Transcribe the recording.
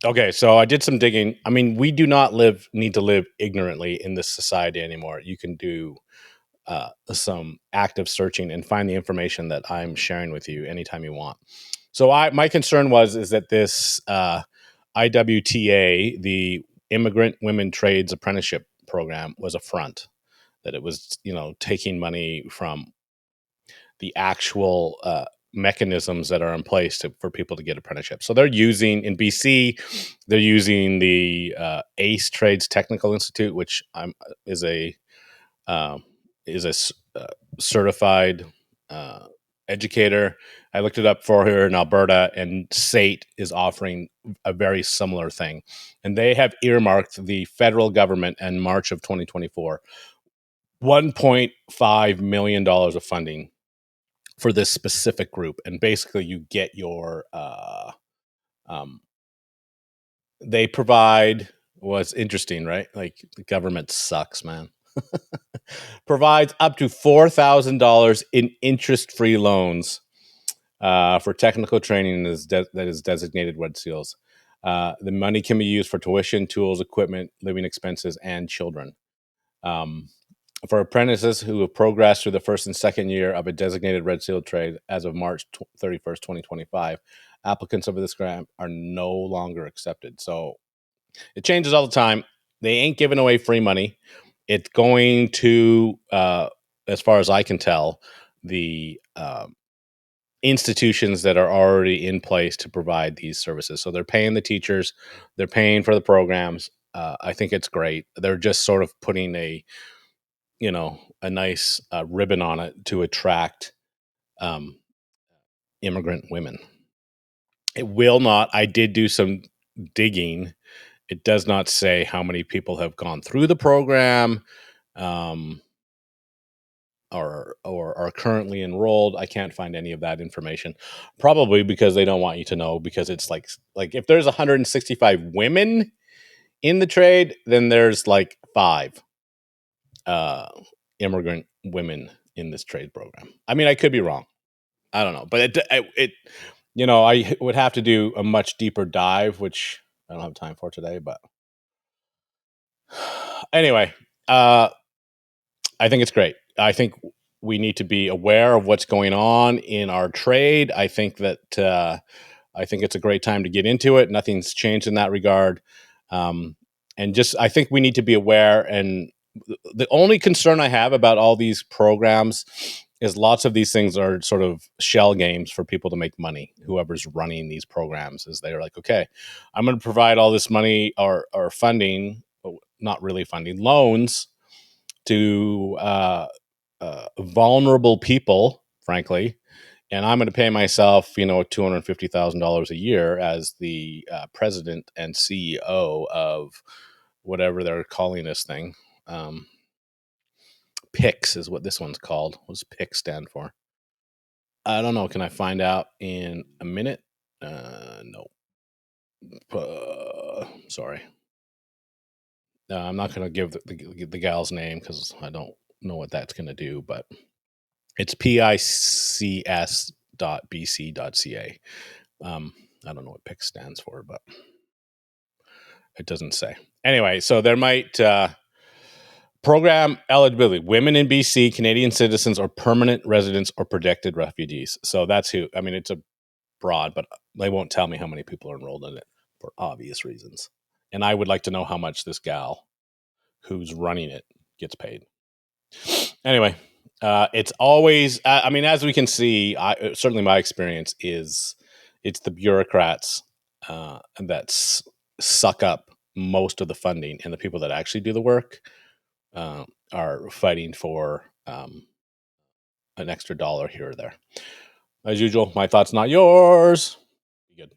Okay, so I did some digging. I mean, we do not need to live ignorantly in this society anymore. You can do some active searching and find the information that I'm sharing with you anytime you want. So my concern is that this IWTA, the Immigrant Women Trades Apprenticeship Program, was a front. That it was, taking money from the actual mechanisms that are in place for people to get apprenticeships. So they're using in BC, they're using the ACE Trades Technical Institute, which is a um, certified uh, educator. I looked it up for her in Alberta, and SATE is offering a very similar thing. And they have earmarked the federal government in March of 2024 $1.5 million of funding for this specific group. And basically, you get your, um, they provide what's interesting, right? Like the government sucks, man. Provides up to $4,000 in interest-free loans for technical training that is designated Red Seals. The money can be used for tuition, tools, equipment, living expenses, and children. Um, for apprentices who have progressed through the first and second year of a designated Red Seal trade as of March 31st, 2025, applicants over this grant are no longer accepted. So it changes all the time. They ain't giving away free money. It's going to, as far as I can tell, the institutions that are already in place to provide these services. So they're paying the teachers, they're paying for the programs. I think it's great. They're just sort of putting a nice ribbon on it to attract um, immigrant women. It will not. I did do some digging. It does not say how many people have gone through the program, um, or are currently enrolled. I can't find any of that information. Probably because they don't want you to know. Because it's like if there's 165 women in the trade, then there's like 5 uh, immigrant women in this trade program. I mean, I could be wrong. I don't know, but I would have to do a much deeper dive, which I don't have time for today. But anyway, uh, I think it's great. I think we need to be aware of what's going on in our trade. I think it's a great time to get into it. Nothing's changed in that regard, and just I think we need to be aware. And the only concern I have about all these programs is lots of these things are sort of shell games for people to make money. Whoever's running these programs is they're like, okay, I'm going to provide all this money or funding, not really funding, loans to vulnerable people, frankly, and I'm going to pay myself, $250,000 a year as the president and CEO of whatever they're calling this thing. PICS is what this one's called. What does PICS stand for? I don't know. Can I find out in a minute? No. Sorry. I'm not going to give the gal's name because I don't know what that's going to do, but it's PICS.bc.ca. I don't know what PICS stands for, but it doesn't say. Anyway, so there might program eligibility: women in BC, Canadian citizens, or permanent residents or protected refugees. So that's who. I mean, it's a broad, but they won't tell me how many people are enrolled in it for obvious reasons. And I would like to know how much this gal who's running it gets paid. Anyway, it's always. I mean, as we can see, certainly my experience is it's the bureaucrats that suck up most of the funding, and the people that actually do the work are fighting for an extra dollar here or there. As usual, my thoughts, not yours. Good.